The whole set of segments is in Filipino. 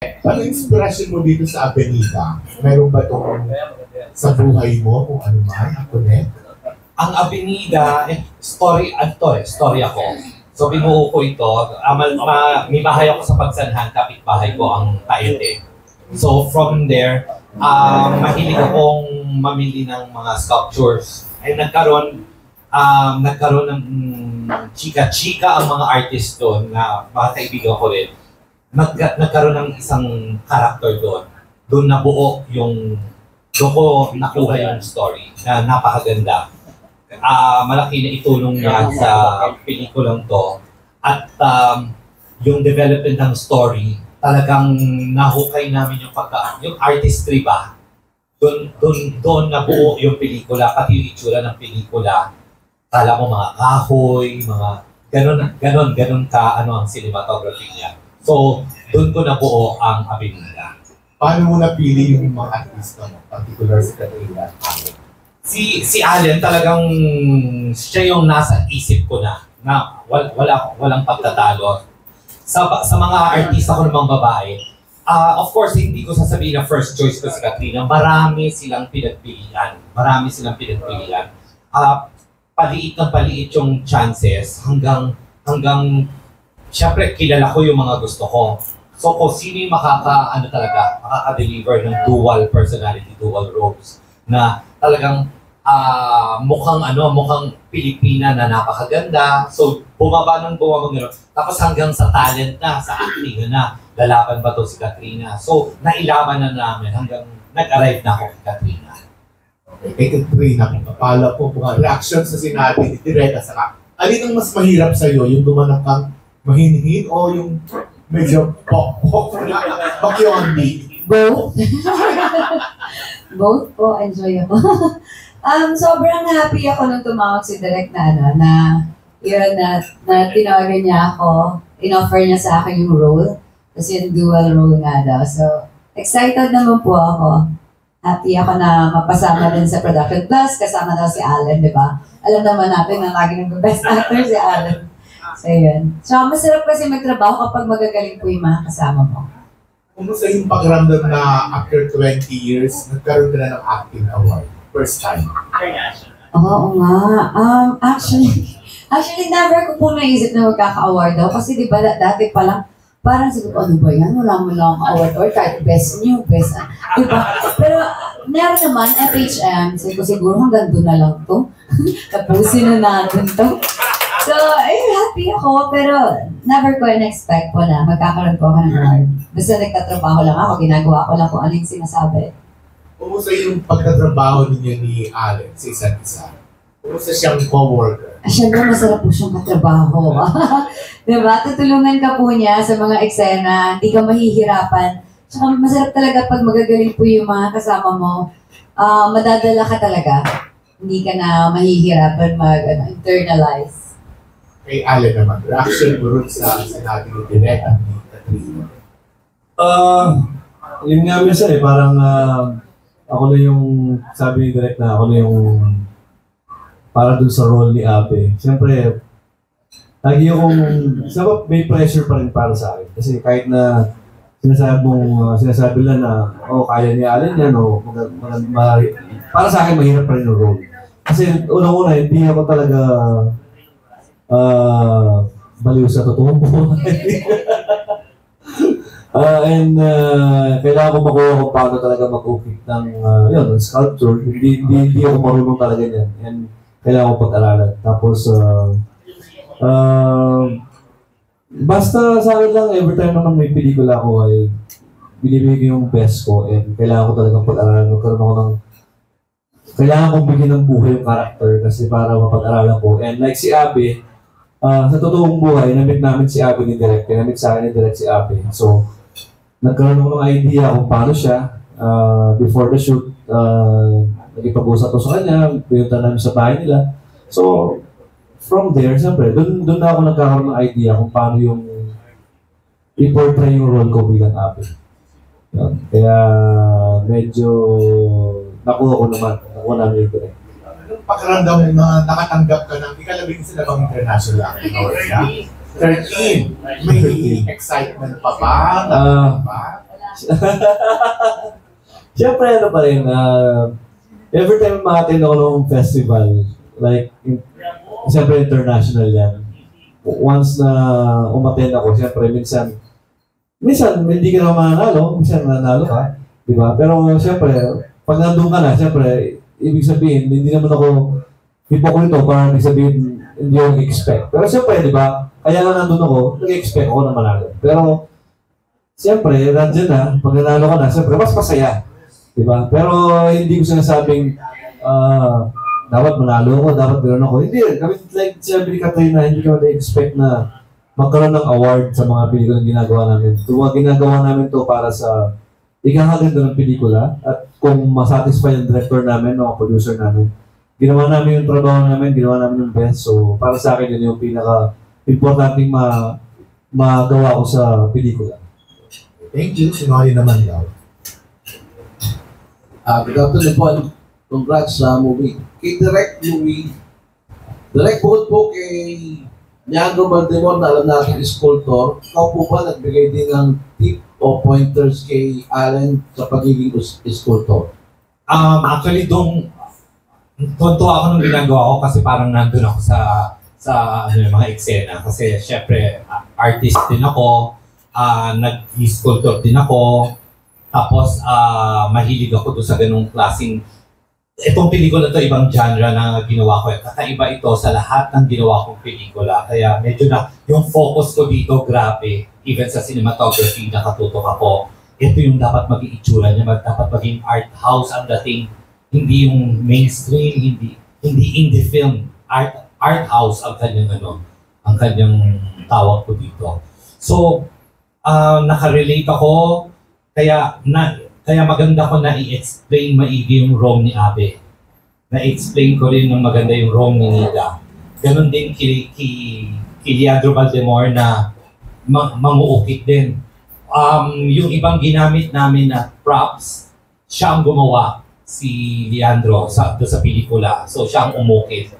Ano inspirasyon mo dito sa Avenida? Meron ba itong sa buhay mo kung ano man? Connect? Ang Avenida, story ako. So binuo ko ito. May bahay ako sa Pagsanhan, kapitbahay ko ang Taete. So from there, mahilig akong mamili ng mga sculptures. Ay nagkaroon ng chika-chika ang mga artist doon na mga kaibigan ko rin. Nagkaroon ng isang character doon. Doon nabuo doon ko nakuha yung story na napakaganda. Malaki na itulong niya sa pelikulang to. At yung development ng story, talagang nahukay namin yung artistry ba. Doon nabuo yung pelikula, pati yung itsura ng pelikula. Kala mo mga kahoy, mga ganon ka ang cinematography niya. So, doon ko nabuo ang Avenida. Paano mo napili yung mga artista mo? Particular si Katrina? Si Allen talagang siya yung nasa isip ko na walang pagtatalo. Sa mga artista ko namang babae, of course, hindi ko sasabihin na first choice ko si Katrina. Marami silang pinagpilian. Paliit yung chances hanggang syempre, kilala ko yung mga gusto ko. So, kung sino yung makaka-deliver ng dual personality, dual roles, na talagang mukhang Pilipina na napakaganda. So, bumaba gano'n. Tapos hanggang sa talent na, sa acting na, lalaban ba to si Katrina? So, nailaban na namin hanggang nag-arrive na ako kay Katrina. Kay Katrina, kapala po mga reaction sa sinabi ni Direk. Alin ang mas mahirap sa'yo? Yung gumanap kang mahinhin o yung medyo pok-pok na bakyondi? Both. Both po, enjoy ako. Sobrang happy ako nung tumawag si Direk na tinawagan niya ako, in-offer niya sa akin yung role, kasi yung dual role nga daw. So, excited naman po ako. Happy ako na mapasama din sa production. Plus, kasama daw si Allen, di ba? Alam naman natin na lagi nag-best actor si Allen. So, yun. So, masarap kasi magtrabaho kapag magagaling po yung mga kasama mo. Kumusta yung pakiramdam na after 20 years, nagkaroon ka na ng acting award? First time? Oo nga. Actually, never ko po naisip na magkaka-award daw. Kasi di ba dati pa lang, parang sabi ko, ano ba yan? Wala mo lang award or kahit best new, best. Di ba? Pero meron naman, FHM. Sabi ko siguro hanggang doon na lang to. Tapusin na natin to. So, happy ako, pero never ko in-expect po na magkakaroon ko ako ng award. Basta nagtatrabaho lang ako, ginagawa ko lang kung ano yung sinasabi. Kumusta yung pagtatrabaho ninyo ni Allen sa isa't isa? Kumusta siyang co-worker? Siyempre, masarap po siyang katrabaho. Diba? Tutulungan ka po niya sa mga eksena, hindi ka mahihirapan. Tsaka masarap talaga pag magagaling po yung mga kasama mo. Madadala ka talaga. Hindi ka na mahihirapan internalize. Kay Allen naman, reaction mo rin sa sinabi ni Direk at ni Katrina? Yun nga minsan parang ako na yung, sabi ni Direk na ako na yung para dun sa role ni Abe. Siyempre, lagi akong, may pressure pa rin para sa akin. Kasi kahit na sinasabi lang na, kaya ni Allen yan, para sa akin mahirap pa rin yung role. Kasi unang-una, hindi ako talaga baliw sa totoong buhay. Kailangan ko makuha kung paano talaga mag-upit ng sculpture. Hindi ako marunong talaga yan. And kailangan ko pag-aralan. Tapos, basta sa akin lang, every time naman may pelikula ko ay binibigay yung best ko and kailangan ko talagang pag-aralan. Kailangan kong bigyan ng buhay yung character kasi para mapag-aralan ko. And like si Abe, sa totoong buhay, namit namin si Abe ni Direk. Namit sa akin ni Direk si Abe. So, nagkaroon ako ng idea kung paano siya. Before the shoot, nagipag-usap ko sa kanya, pinunta namin sa bahay nila. So, from there, siyempre, doon na ako nagkakaroon ng idea kung paano yung i-portray yung role ko bilang Abe. Kaya, medyo nakuha namin yung Direk. Anong pakiramdam mo na nakatanggap ka ng ikalabing sila bang international award na? 13. May excitement pa ba? Siyempre, ano pa rin, every time ma-attend ako ng festival, like, siyempre international yan. Once na umattend ako, siyempre, minsan hindi ka naman mananalo, minsan nanalo ka, di ba? Pero siyempre, pag nandun ka na, siyempre, ibig sabihin, hindi naman ako hipokrito para ibig sabihin, hindi ako nag-expect. Pero siyempre, di ba, kaya nga nandun ako, nag-expect ako na manalo. Pero, siyempre, nandiyan na, pag nanalo ka na, siyempre, mas masaya. Diba? Pero hindi ko sinasabing dapat manalo ako, dapat gano'n ako. Hindi, kami like sabi ni Katrina, hindi kami na-expect na magkaroon ng award sa mga pelikula na ginagawa namin. Ito mga ginagawa namin to para sa ikakaganda ng pelikula at kung masatisfy yung director namin, o producer namin, ginawa namin yung trabaho namin, ginawa namin yung best. So para sa akin yun yung pinaka-importanting magawa ko sa pelikula. Thank you. Sinali naman daw. Good afternoon po. Congrats sa movie. Kay Direk Louie, Direk bukod po kay Leandro Valdemor na alam natin sculptor, ikaw po ba nagbigay din ng tip o pointers kay Allen sa pagiging sculptor? Actually, tuntua ako nung ginagawa ko kasi parang nandun ako sa mga eksena. Kasi syempre, artist din ako, nag-sculptor din ako, tapos mahilig ako doon sa ganung klaseng. Itong pelikula to ibang genre na ginawa ko. Kakaiba ito sa lahat ng ginawa kong pelikula. Kaya medyo na yung focus ko dito grabe. Even sa cinematography nakatutok ako. Ito yung dapat maging itsura niya. Dapat maging art house ang dating. Hindi yung mainstream, hindi indie film. Art house ang kanyang ang kanyang tawag ko dito. So, nakarelate ako. Kaya maganda ko na i-explain maigi yung wrong ni Abe. Na-explain ko rin ng maganda yung wrong ni Nida. Ganon din kay Leandro Valdemor na manguukit din. Yung ibang ginamit namin na props, siya ang gumawa, si Leandro, sa pelikula. So siya ang umukit.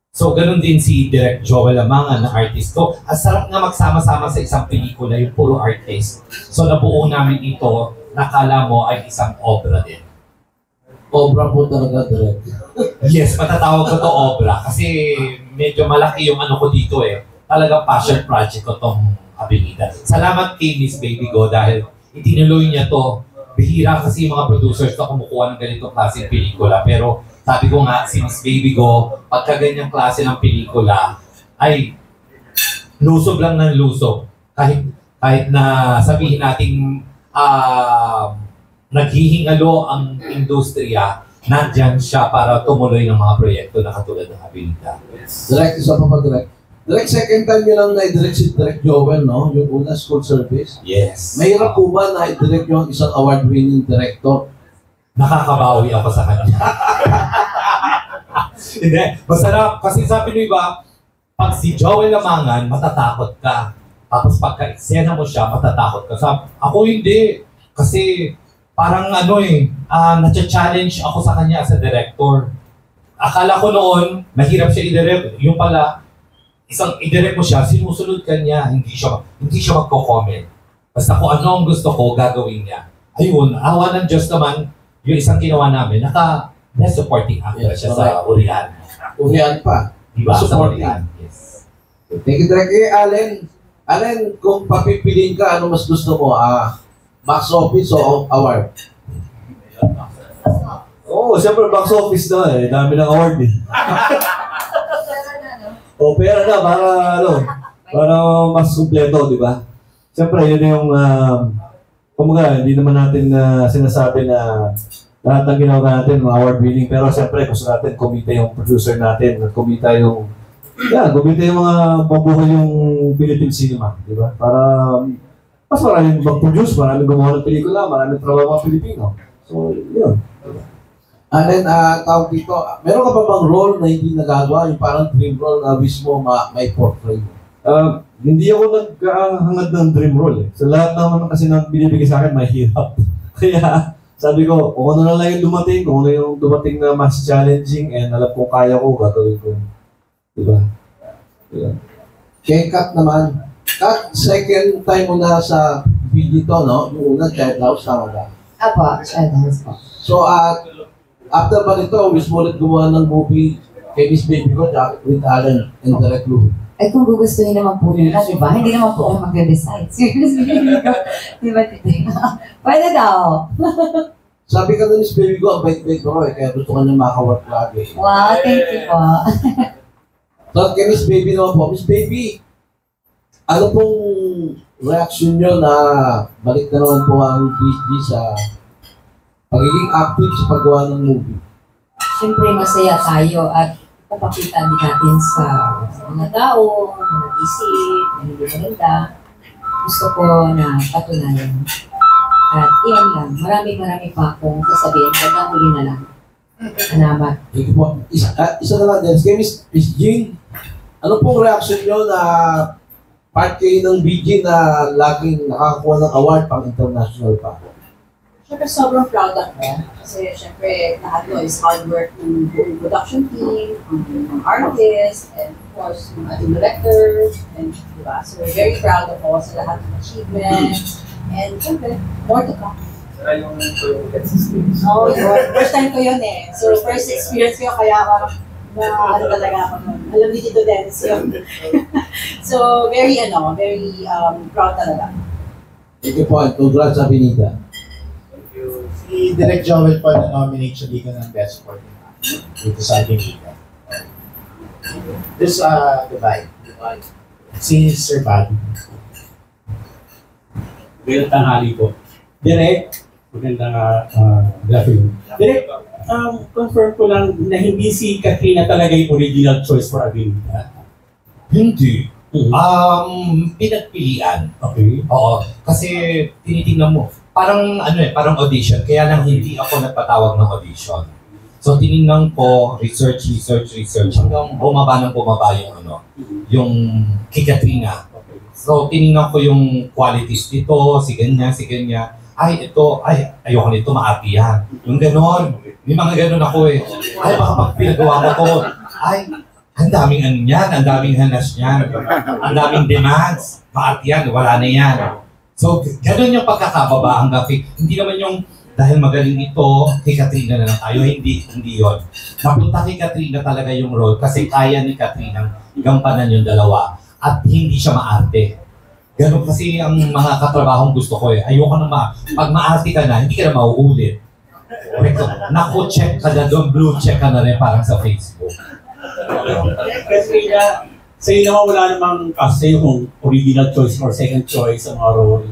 So ganon din si Direk Joel Amangan na artist ko. Ang sarap nga magsama-sama sa isang pelikula, yung puro artist. So nabuo namin ito, nakala mo ay isang obra din. Obra po talaga, Direk. Yes, matatawag ko to obra kasi medyo malaki yung ko dito eh. Talagang passion project ko tong Avenida. Salamat kay Miss Baby Go dahil itinuloy niya to. Bihira kasi yung mga producers na kumukuha ng ganitong klaseng pelikula. Pero sabi ko nga, si Miss Baby Go, pagka ganyang klase ng pelikula, ay lusob lang ng lusob. Kahit na sabihin nating naghihingalo ang industriya, nandyan siya para tumuloy ng mga proyekto na katulad ng Abilita. Direk, isa pa pa, Direk. Direk, second time yun lang na-direct si Direk Joel, no? Yung una school service. Yes. Mahirap po ba na-direct yung isang award-winning director? Nakakabawi ako sa kanya. Hindi. Masarap. Kasi sabi nyo iba, pag si Joel Amangan, matatakot ka. Tapos pagka eksena mo siya, matatakot ka. Ako hindi. Kasi parang na-challenge ako sa kanya as a director. Akala ko noon, mahirap siya i-direct. Yung pala, isang i-direct mo siya, sinusunod ka niya, hindi siya magko-comment. Basta kung ano ang gusto ko, gagawin niya. Ayun, awa ng Diyos naman, yung isang ginawa namin, best supporting actor siya sa Urian. Urian pa. Diba? Sa Supporting. Urian, yes. Thank you, Direk. Allen, kung papipiliin ka, ano mas gusto mo? Box office o award? Siyempre box office na eh. Dami ng award eh. Pera na para mas kumpleto, di ba? Siyempre, yun yung, kumbaga, hindi naman natin sinasabi na lahat ng ginawa natin, mga award-winning, pero siyempre, gusto natin kumita yung producer natin, kumita yung mga mabuhay yung Philippine cinema, di ba? Para mas maraming mag-produce, maraming gumawa ng pelikula, maraming trabaho mga Pilipino. So, yun. Allen, tawag dito, meron ka pa bang role na hindi nagagawa? Yung parang dream role na wish mo may portray mo? Hindi ako naghangad ng dream role eh. Sa lahat naman kasi nang binibigay sa akin, mahirap. Kaya sabi ko, kung ano na lang yung dumating, kung ano yung dumating na mas challenging and alam kong kaya ko, gagawin ko. Diba? Yeah. Kay Kat naman, Kat, second time mo na sa video to, no? Yung unang Child House, tama ba? Apo, child house po. So, after ba nito, wish mo ulit gumawa ng movie kay Miss Baby ko, with Alan and Direct Louie. Ay kung gugustuhin naman po nila, di ba? Hindi naman po ako mag-decide. Seriously. Di ba, Titi? Pwede daw. Sabi ka na Miss Baby ko, ang bait-bait ko eh, kaya gusto ka niya makawat lagi. Wow, thank you po. So, kay Miss Baby naman po, Miss Baby, ano pong reaction nyo na balik na naman po ang BG sa pagiging active sa paggawa ng movie? Siyempre, masaya tayo at papakita din natin sa mga tao, na nag-isip, na hindi maganda. Gusto ko na patunayan. At iyan lang, marami pa akong sasabihin. Hanggang huli na lang. Salamat. Thank you po. Isa na lang din. Kay Miss Jean, ano pong reaction nyo na part kayo ng BG na laging nakakakuha ng award pang international pa? Siyempre, sobrang proud ako. Kasi, siyempre, lahat mo is hard work ng buong production team, ng artists, and of course, ng ating directors, and diba? So, we're very proud of all sa lahat ng achievements. And, siyempre, more to come. Oh, yun. First time ko yun eh. So, first experience ko, kaya parang ano talaga ako nun. Alam ni Tito Dennis yun. So, very proud talaga. Thank you po. Congrats sa Binida. Si Direk Joel po na-nominate siya dito ng Best Supporting Actor dito sa Avenida. This, Dubai. Si Sir Buddy. Magandang tanghali po. Direk, magandang gabi. Direk, confirm ko lang na hindi si Katrina talaga yung original choice for Avenida. Hindi. Pinagpilian. Okay. Oo. Kasi tinitingnan mo. Parang parang audition. Kaya lang hindi ako nagpatawag ng audition. So tiningnan ko, research. Hanggang bumaba yung kay Katrina. So tiningnan ko yung qualities nito, si ganyan. Ayoko nito, maarte yan. Yung ganon. May mga ganon ako eh. Ay, baka pag pinagawa ko to. Ay, ang daming ang daming hanas niyan. Ang daming demands. Maarte yan, wala na yan. So, gano'n yung pagkakababa hanggang hindi naman yung dahil magaling ito, kay Katrina na lang tayo. Hindi yun. Napunta kay Katrina talaga yung role kasi kaya ni Katrina gampanan yung dalawa at hindi siya maarte. Gano'n kasi ang mga katrabahong gusto ko eh. Ayoko na pag maarte ka na, hindi ka na mauulit. Naku, check ka na doon, blue check ka na rin parang sa Facebook. Katrina, sa'yo naman wala namang kasi yung original choice or second choice sa mga role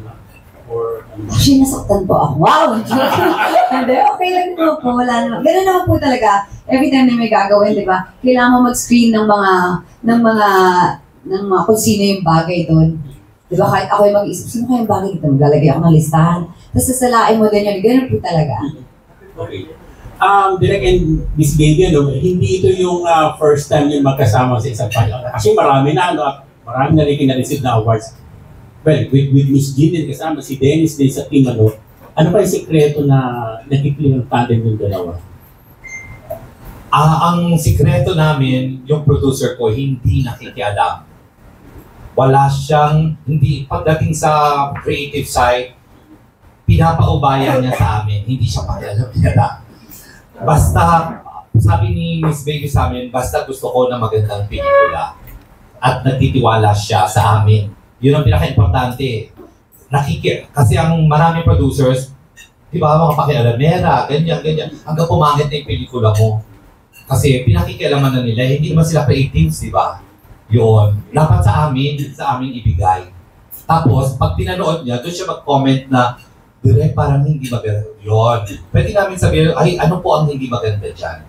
or Actually, nasaktan po ako. Wow! Hindi, okay lang naman po. Wala naman. Ganun naman po talaga. Every time na may gagawin, di ba? Kailangan mo mag-screen ng mga kung sino yung bagay doon. Di ba? Kahit ako yung mag-isip, sino kayong bagay dito? Maglalagay ako ng listahan. Tapos sasalain mo din yun. Ganun po talaga. okay. Direk and Miss Baby, hindi ito yung first time yung magkasama sa isang panel. Kasi marami na rin kina-receive na awards. Well, with Miss Jean din kasama, si Dennis din sa team, ano pa yung sekreto na nakikita ng tandem yung dalawa? Ang sikreto namin, yung producer ko, hindi nakikialam. Wala siyang, pagdating sa creative side, pinapaubayan niya sa amin, hindi siya pakialam. Basta, sabi ni Miss Baby sa amin, basta gusto ko na magandang pelikula. At nagtitiwala siya sa amin. Yun ang pinaka-importante. Kasi ang maraming producers, di ba, mga pakialamera, ganyan. Hanggang pumangit na yung pelikula mo. Kasi pinakikialaman na nila, hindi naman sila creatives, di ba? Yun. Dapat sa amin ibigay. Tapos, pag pinanood niya, doon siya mag-comment na, Direk, parang hindi maganda. Yun. Pwede namin sabihin, ay, ano po ang hindi maganda dyan?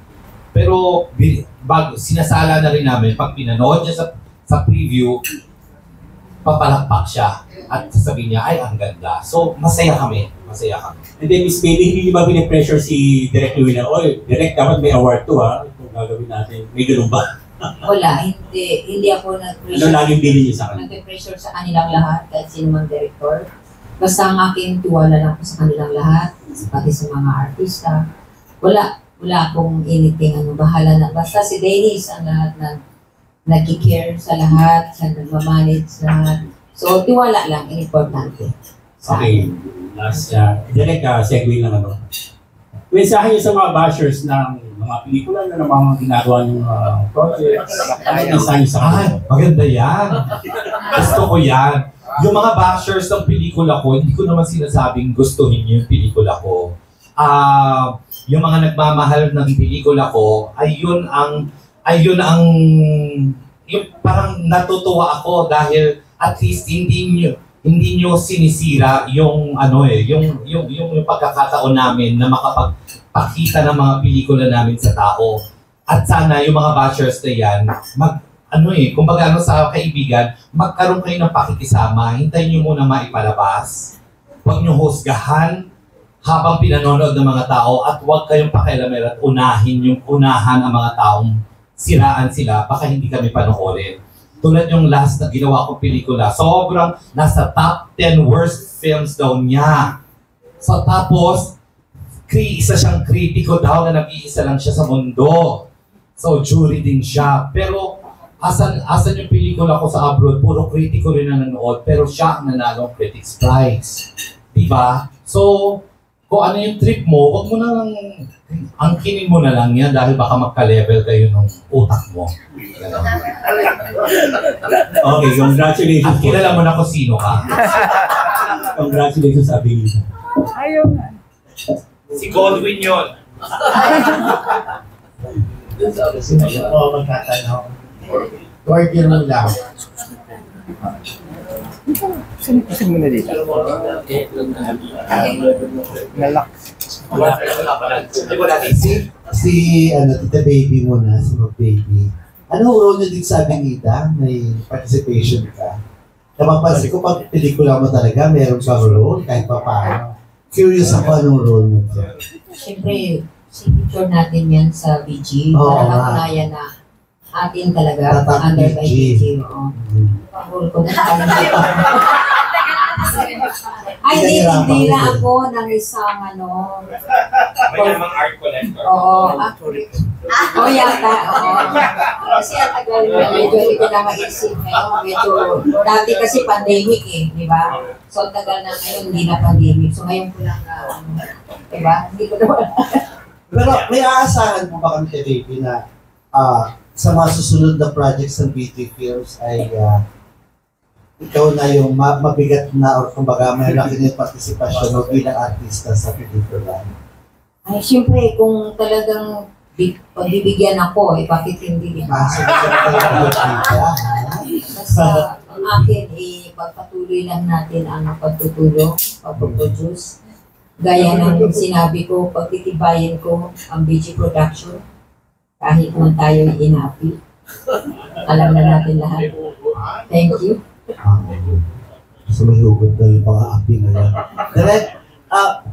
Pero, sinasala na rin namin, pag pinanood niya sa preview, papalakpak siya. At sasabihin niya, ay, ang ganda. So, masaya kami. And then Miss Baby, hindi ba pinipressure si Direk Louie na, oy, Direk, dapat may award to ha? Ito gagawin natin. May ganun ba? Wala, hindi ako Ano laging bilhin niyo sa kanila? nag-pressure sa kanilang lahat, kahit sino mang director. Basta ang aking tiwala lang po sa kanilang lahat, pati sa mga artista. Wala akong anything, bahala na. Basta si Dennis ang lahat na nag-care sa lahat, sa nagmamanage sa lahat. So, tiwala lang, importante. Okay, last, direct segue lang ano. Mensahe niyo sa mga bashers ng mga pelikula na ng mga ginagawa ng projects, mensahe niyo sa kanila. Maganda yan. Gusto ko yan. Yung mga bashers ng pelikula ko, hindi ko naman sinasabing gustuhin yung pelikula ko. Yung mga nagmamahal ng pelikula ko, ayun ang yung parang natutuwa ako dahil at least hindi nyo sinisira yung yung pagkakataon namin na makapagpakita ng mga pelikula namin sa tao. At sana yung mga bashers na yan, kumbaga sa kaibigan, magkaroon kayo ng pakikisama, hintayin nyo muna maipalabas. Huwag nyo husgahan habang pinanonood ng mga tao at huwag kayong pakialaman at unahan ang mga taong siraan sila, baka hindi kami panoorin. Tulad yung last na ginawa kong pelikula, sobrang nasa top 10 worst films daw niya. So tapos, isa siyang kritiko daw na nag-iisa lang siya sa mundo. So jury din siya. Pero asan yung pelikula ko sa abroad, puro kritiko rin na nanood, pero siya ang nanalong Critics' Prize. Diba? So, kung ano yung trip mo, huwag mo nang angkinin mo na lang yan dahil baka magka-level kayo ng utak mo. Okay, congratulations. At kilala mo na kung sino ka. Congratulations sa ability. Ayaw nga. Si Godwin yun. Oo, magtatanong. Order mo lang. Kasi mo na dito. Nalak. Tita Baby muna, si Mag Baby. Anong role niyo din sa Avenida? May participation ka? Napapansin ko pag pelikula mo talaga, meron kang role kahit pa paano. Curious ako anong role mo dyan. Siyempre, signature natin yan sa BG. Oo, Para nga. mapanayan na atin talaga, Tatak under by BG. BG. Oo. Role ko na Ay, hindi na ako ng isang Mayamang art collector. Oo, yata. Oo. Kasi ang tagal na medyo hindi ko na maisip ngayon. Medyo, dati kasi pandemic di ba? So, ang tagal na ngayon, hindi na pandemic. So, ngayon ko lang di ba? Hindi ko na wala. Pero may aasahan mo ba kami, Tita Baby, na sa mga susunod na projects ng BT Films ay ikaw na yung mabigat na or kumbaga may laki na yung partisipasyon mo bilang artista sa pelikula? Ay, siyempre, kung talagang pagbibigyan ako, bakit hindi, di ba? Basta, ang akin, pagpatuloy lang natin ang pagtutulong, pagpuproduce. Gaya ng sinabi ko, pagtitibayin ko ang BG Production, kahit man tayo inapi. Alam na natin lahat. Thank you. So may hugot daw yung mga api ngayon. Direct,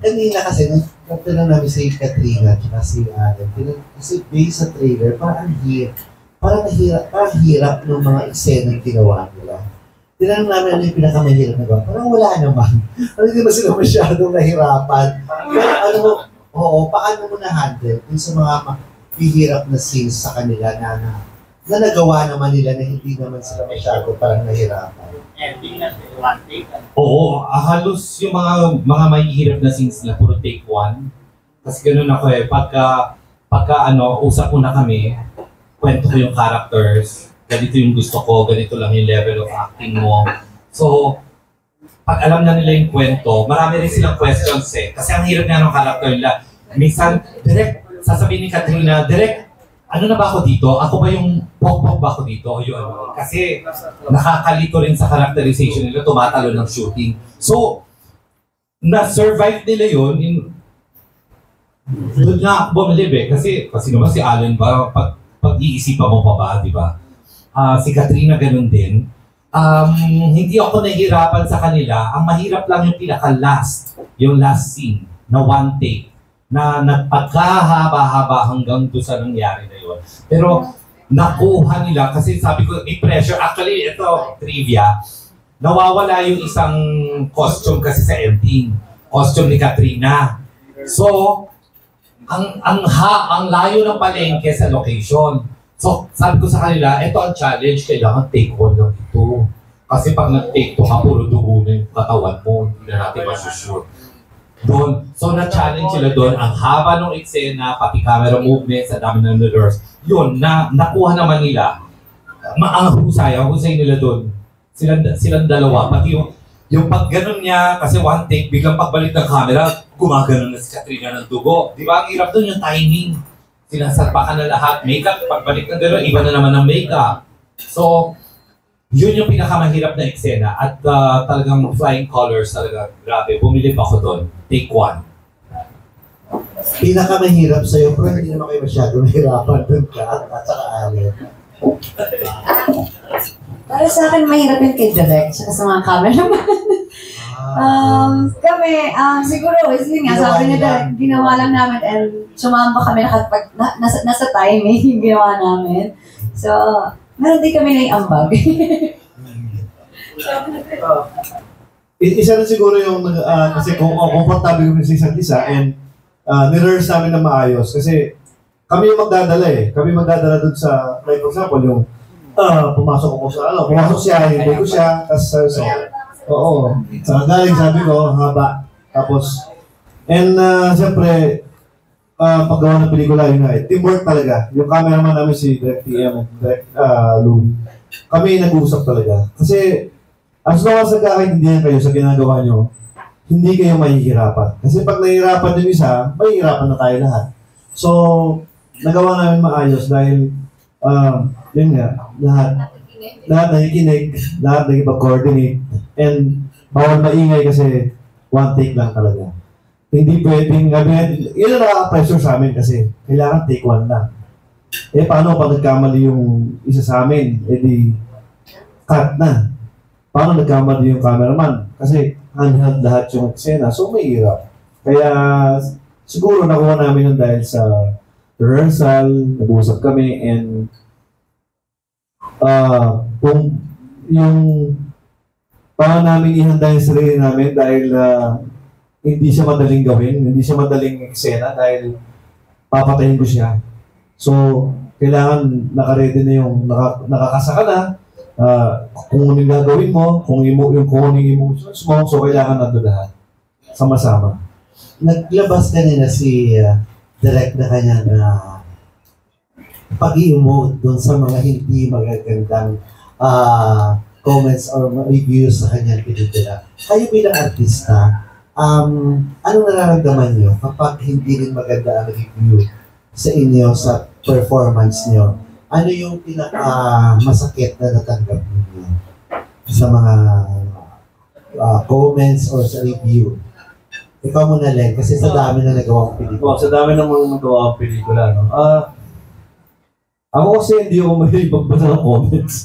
kanina kasi, nagtanong namin si Katrina at si Adam. Kasi based sa trailer, parang hirap ng mga eksenang ginawa nila. Tinanong namin ano yung pinakamahirap na gawa. Parang wala naman. Hindi ba sila masyadong nahirapan? Pero paano mo na-handle yung sa mga mahihirap na scenes sa kanila na nagawa naman nila na hindi naman sila masyado parang nahirapan? Oo, halos yung mga mahihirap na scenes na puro take one. Kasi ganun ako pagka usap ko na kami, kwento ko yung characters, ganito yung gusto ko, ganito lang yung level of acting mo. So, pag alam na nila yung kwento, marami rin silang questions Kasi ang hirap nga ng character nila. Minsan, direct, sasabihin ni Katrina, direct, ano na ba ako dito? Ako ba yung pok-pok ba ako dito? O yun. Kasi nakakalito rin sa characterization nila, tumatalo ng shooting. So, na-survive nila yun. Doon nga ako bumilib Kasi naman si Alan ba, pag-iisipan mo pa ba, di ba? Si Katrina ganun din. Hindi ako nahihirapan sa kanila. Ang mahirap lang yung pinaka-last, yung last scene na one take na nagpagkahaba-haba hanggang doon sa nangyari na yun. Pero nakuha nila kasi sabi ko, may pressure. Actually, ito, trivia. Nawawala yung isang costume kasi sa ending. Costume ni Katrina. So, ang layo ng palengke sa location. So, sabi ko sa kanila, ito ang challenge, kailangan take one lang ito. Kasi pag nag-take to ka, puro dugo na yung katawan mo, hindi na natin masusure. Doon, so na-challenge sila doon, ang haba ng eksena, pati camera movements, sa dami ng nurse. Yun, nakuha naman nila. Ang husay nila doon. Silang dalawa, pati yung pag ganun niya, kasi one take, biglang pagbalik ng camera, gumaganon na si Katrina ng dugo. Di ba? Ang hirap doon yung timing. Sinasarpakan na lahat. Makeup, pagbalik ng gano'n, iba na naman ang makeup. So, yun yung pinakamahirap na eksena. At talagang flying colors talaga. Grabe, bumilip ako doon. Take 1. Pinakamahirap sa'yo, pero hindi naman kayo masyado mahirapan doon ka at saka alin. Para sa akin, mahirap yung kay Direk, saka sa mga cameraman. Kami, siguro, yun nga, sabi ni Direk, ginawa lang namin and sumamba kami nasa timing yung ginawa namin. So, meron din kami na yung ambag. Isa na siguro yung, kasi kung komportable kami sa isa't isa and nirehearse namin na maayos kasi kami yung magdadala eh. Kami magdadala dun sa, like for example, yung pumasok ako sa, pumasok siya, hindi ko siya, tapos oo. Sa galing sabi ko, haba. Tapos, and siyempre, paggawa ng pelikula, yun nga, teamwork talaga. Yung cameraman namin si Direct TM at Direct Louie. Kami nag-uusap talaga. Kasi, as long as nagkakaintindihan kayo sa ginagawa nyo, hindi kayo mahihirapan. Kasi pag nahihirapan yung isa, mahihirapan na tayo lahat. So, nagawa namin maayos dahil, yun nga, lahat nakikinig, lahat nakipag-coordinate, and bawal maingay kasi one take lang talaga. Hindi pwedeng, yun ang nakaka-pressure sa amin kasi kailangan take 1 lang. Eh paano pag nagkamali yung isa sa amin, di cut na. Paano nagkamali yung cameraman? Kasi hand-hand lahat yung eksena, so may hirap. Kaya siguro nakuha namin yun dahil sa rehearsal, nag-uusap kami, and kung yung paano namin ihanda yung sarili namin dahil hindi siya madaling gawin, hindi siya madaling eksena dahil papatayin ko siya. So, kailangan nakaredy na yung nakakasaka na, kung ano yung gagawin mo, kung ano yung emotions mo, so kailangan nandun lahat. Sama-sama. Naglabas kanina si Direk na kanya na pag-i-emote doon sa mga hindi magagandang comments or reviews sa kanyang pelikula. Kayo bilang artista, anong nararamdaman nyo kapag hindi rin maganda ang review sa inyo, sa performance nyo? Ano yung masakit na natanggap ninyo sa mga comments or sa review? Ikaw muna, Len, kasi sa dami na nagawang pelikula. Sa dami na mga nagawang pelikula, no? Ako kasi hindi ako mahilig magbasa ng comments.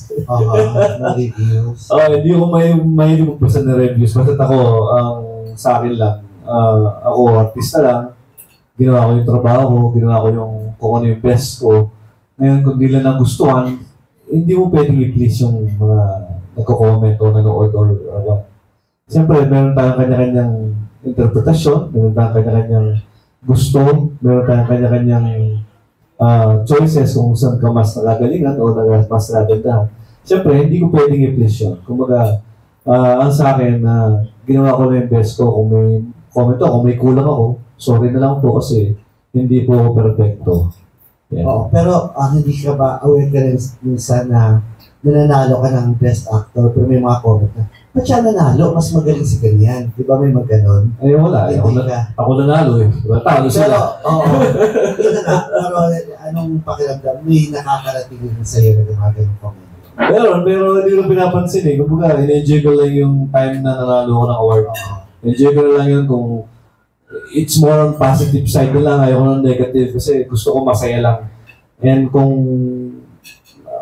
Na reviews. Hindi ako mahilig magbasa ng reviews. Basta ako, sa akin lang, ako artista lang, ginawa ko yung trabaho ko, ginawa ko yung kung ano yung best ko. Ngayon, kung di lang nagustuhan, hindi mo pwedeng i-please yung mga nagko-comment o nanood or ano. Siyempre, meron tayong kanya-kanyang interpretasyon, meron tayong kanya-kanyang gusto, meron tayong kanya-kanyang choices kung saan ka mas nagagalingan o mas nagagandahan. Siyempre, hindi ko pwedeng i-please yun. Kumbaga, ang sa akin, ginawa ko na yung best ko. Kung may comment ako, kung may kulang ako, sorry na lang po kasi hindi po ako perfecto. Yeah. Oo, pero hindi ka ba aware ka rin minsan na nananalo ka ng best actor pero may mga comment na, ba't siya nanalo? Mas magaling si ganyan. Di ba may maganon? Eh wala. Ako nanalo eh. Talo sila. Oo. Pero anong pakiramdam? May nakakarating din sa'yo na mga ganong comment. Pero hindi ko pinapansin eh. Kumbaga, in-enjoy ko lang yung time na nanalo ko ng award. Enjoy ko lang yun kung it's more on positive side na lang. Ayaw ko ng negative kasi gusto ko masaya lang. And kung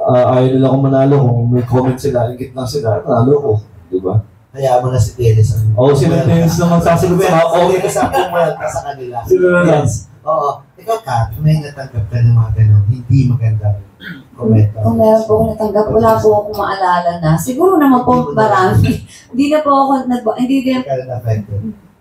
ayaw nila akong manalo, kung may comment sila, ingit lang sila, nanalo ko. Diba? Hayaan mo na si Dennis. Sila Dennis naman sasagot sa mga comment. Kasi ako sa kanila. Sila na lang. Oo. Ikaw, Kat, may natanggap ka ng mga gano'n, hindi maganda comment. Kung meron po akong natanggap, wala po akong maalala na. Siguro naman po marami. Hindi na po ako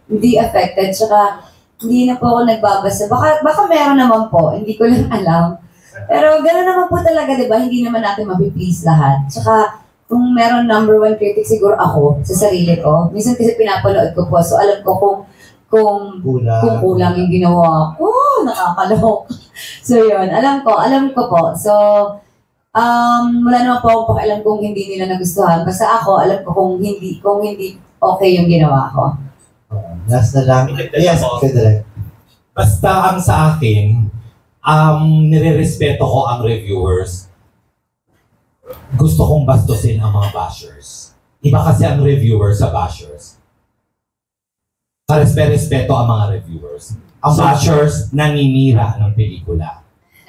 hindi affected. Tsaka hindi na po ako nagbabasa. Baka meron naman po, hindi ko lang alam. Pero gano'n naman po talaga, di ba? Hindi naman natin mapiplease lahat. Tsaka kung meron number one critic siguro ako sa sarili ko. Minsan kasi pinapanood ko po, so alam ko kung kulang yung ginawa ko, nakakalok. So yun, alam ko po. So, wala naman po akong pakialam kung hindi nila nagustuhan. Basta ako, alam ko kung hindi okay yung ginawa ko. Last na lang. Yes, Frederick. Basta ang sa akin, nire-respeto ko ang reviewers. Gusto kong bastusin ang mga bashers. Iba kasi ang reviewer sa bashers. Respeto ang mga reviewers. Ang bashers, naninira ng pelikula.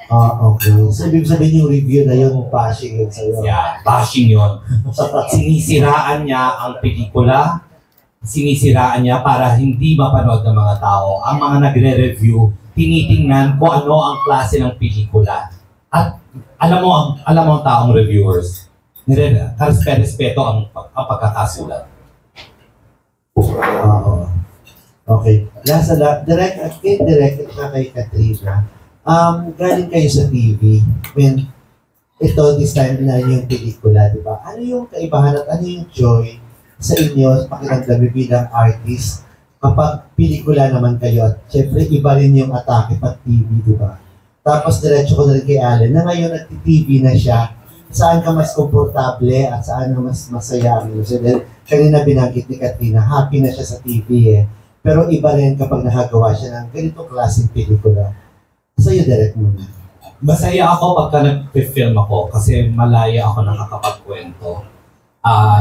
Okay. So, ibig sabihin yung review na yun, bashing yun sa'yo. Yeah, bashing yun. Sinisiraan niya ang pelikula, sinisiraan niya para hindi mapanood ng mga tao. Ang mga nagre-review, tinitingnan kung ano ang klase ng pelikula. At alam mo ang taong reviewers, respeto ang pagkakasulat. Okay. Last na lang, direct at kay Katrina. Galing kayo sa TV, when this time na yung pelikula, di ba? Ano yung kaibahan at ano yung joy sa inyo, pakiramdam bilang artist, kapag pelikula naman kayo, at syempre iba rin yung atake pag TV, di ba? Tapos diretso ko na rin kay Allen, na ngayon nag-TV na siya, saan ka mas komportable at saan ka mas masaya? So, kanina binanggit ni Katrina, happy na siya sa TV eh. Pero iba rin kapag nakagawa siya ng ganitong klaseng pelikula. Sa'yo, direct muna. Masaya ako pagka nag-film ako kasi malaya ako nakakapagkwento.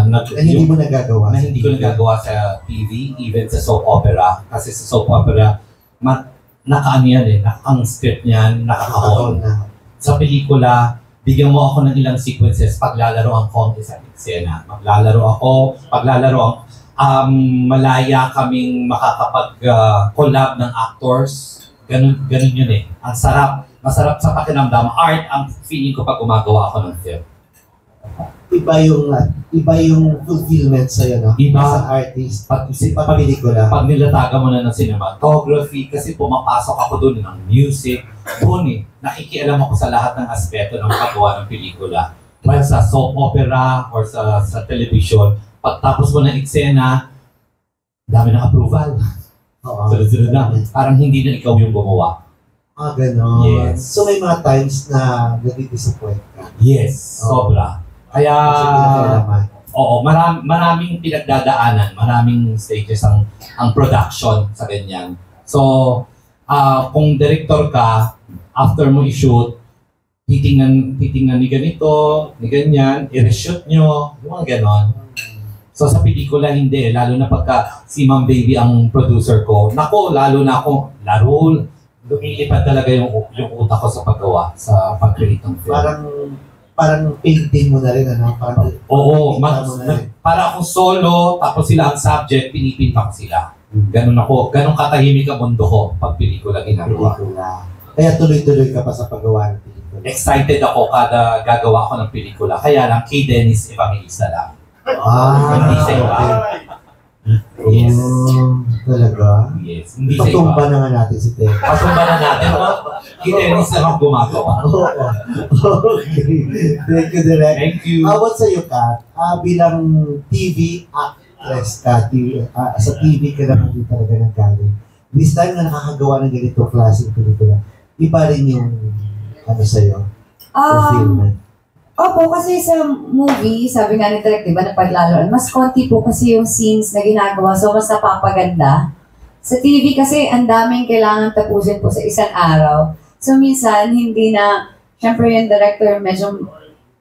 Na hindi mo nagagawa. Na hindi ko nagagawa sa TV, even sa soap opera. Kasi sa soap opera, nakaano yan eh, ang script niyan, nakakahon. Sa pelikula, bigyan mo ako ng ilang sequences, paglalaroan ko ang isang eksena. Malaya kaming makakapag-collab ng actors. Ganun yun eh. Ang masarap sa pakinamdam. Art ang feeling ko pag gumagawa ako ng film. Iba yung fulfillment sa'yo, no? Iba. As an artist, pag pelikula. Pag nilataga mo na ng cinematography, kasi pumapasok ako doon ng music, doon eh, nakikialam ako sa lahat ng aspeto ng paggawa ng pelikula. Well, sa soap opera or sa television, pagtapos mo ng eksena, dami ng approval. Sunod-sunod na. Parang hindi na ikaw yung gumawa. Gano'n. Yes. So may mga times na nadi-disappoint ka. Yes, sobra. Kaya, maraming pinagdadaanan, maraming stages ang production sa ganyan. So, kung director ka, after mo i-shoot, titingnan ni ganito, ni ganyan, i-reshoot nyo, yung mga ganon. So sa pelikula hindi, lalo na pagka si Ma'am Baby ang producer ko, lalo na ako, lumilipad talaga yung utak ko sa paggawa, sa pag-create ng film. Parang painting mo na rin, ano? Para akong solo, tapos sila ang subject, pinipinta ko sila. Ganun katahimik ang mundo ko pag pelikula ginagawa. Kaya tuloy-tuloy ka pa sa paggawa ng pelikula. Excited ako kada gagawa ko ng pelikula, kaya lang kay Dennis Evangelista lang. Hindi sa iba. Yes. Talaga? Yes. Hindi sa iba. Patumba na nga natin si Ted. Patumba na natin. Kay Dennis na lang gumagawa. Okay. Thank you, Direk. Thank you. How about sa'yo, Kat? Bilang TV actress ka, sa TV ka naman din talaga naggaling. This time na nakakagawa ng ganito klaseng pelikula, iba rin yung sa'yo? Fulfillment. Opo, kasi sa movie, sabi nga ni Direk, diba, na paglalaroan, mas konti po kasi yung scenes na ginagawa, so mas napapaganda. Sa TV kasi, ang daming kailangan tapusin po sa isang araw. So minsan, hindi na, syempre yung director medyo,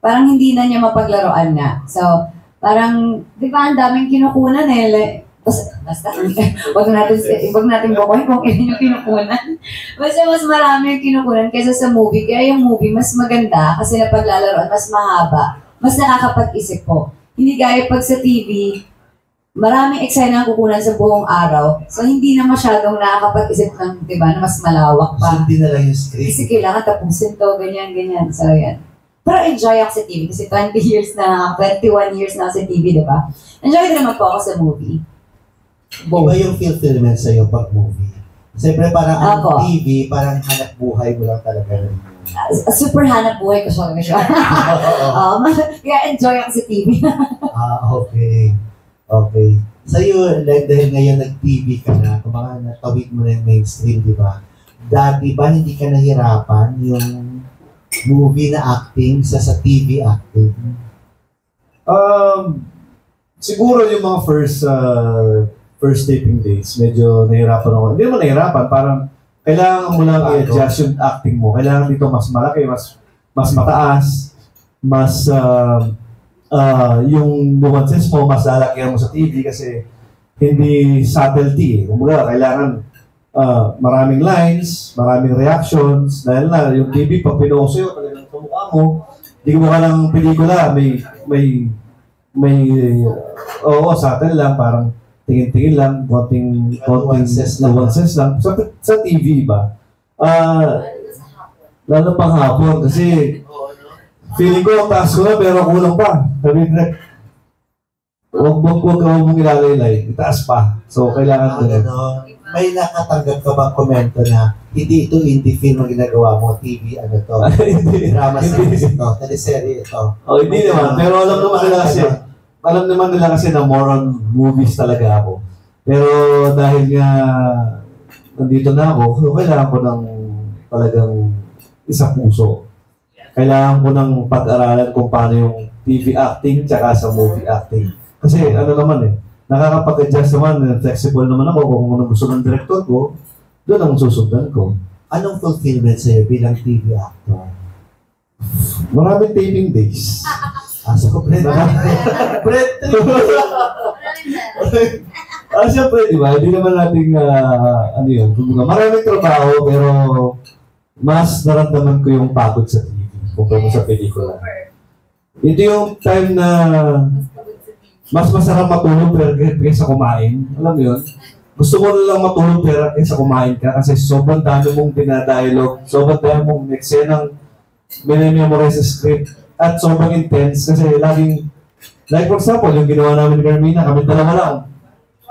parang hindi na niya mapaglaruan nga. So, parang, di ba, ang daming kinukunan eh. Basta, wag natin bukuhin kung ilan yung kinukunan. Basta mas marami yung kinukunan kaysa sa movie. Kaya yung movie mas maganda kasi napaglalaroan, mas mahaba, mas nakakapag-isip po. Hindi gaya pag sa TV, maraming eksena ang kukunan sa buong araw. So hindi na masyadong nakakapag-isip ng, di ba, na mas malawak pa. Hindi na lang yung script. Kasi kailangan tapusin to, ganyan. So yan. Pero enjoy ako sa TV kasi 21 years na sa TV, di ba? Enjoy din naman po ako sa movie. Iba yung fulfillment sa'yo pag movie. Siyempre parang ang Opo. TV, parang hanap buhay mo lang talaga rin. Super hanap buhay ko siya. Kaya enjoy ako sa TV. Okay. Okay. Sa'yo, like, dahil ngayon nag-TV ka na, kung baka natawid mo na yung mainstream, di ba? Dati ba hindi ka nahirapan yung movie na acting sa TV acting? Siguro yung mga first taping days, medyo nahirapan ako. Hindi naman nahirapan, parang kailangan mo lang i-adjust yung acting mo. Kailangan dito mas malaki, mas mataas, mas yung nuances mo, mas lalakihan mo sa TV kasi hindi subtlety. Kumbaga, kailangan maraming lines, maraming reactions, dahil na yung TV, pag pinuha sa'yo, talagang kamukha mo, hindi mo ka lang pelikula, oo, subtle lang, parang tingin-tingin lang, konting nuances lang. Sa TV ba? Lalo pang hapon kasi feeling ko ang taas ko na pero kulang pa. Sabi direct, huwag mong ilalaylay, itaas pa. So, kailangan ko May nakatanggap ka bang komento na hindi ito indie film ang ginagawa mo, TV, ano to? Drama series ito, teleserye ito. Oh, hindi naman. Pero alam naman nila kasi na more on movies talaga ako. Pero dahil nga nandito na ako, so kailangan ko ng talagang isang puso. Kailangan ko ng pag-aralan kung paano yung TV acting tsaka sa movie acting. Kasi ano naman nakakapag-adjust naman, flexible naman ako kung ano gusto ng director ko, doon ang susundan ko. Anong fulfillment sa'yo bilang TV actor? Maraming taping days. So, kompleto. Siyempre, di ba? Hindi naman natin, maraming trabaho, pero mas naramdaman ko yung pagod sa TV kumpara sa pelikula. Ito yung time na mas masarap matulog pero kaysa kumain. Alam mo yun? Gusto mo na lang matulog pero kaysa kumain ka kasi sobrang dami mong dinadialog, sobrang dami mong eksenang minimemorize sa script at sobrang intense kasi laging, like for example, yung ginawa namin ni Carmina, kami dalawa lang.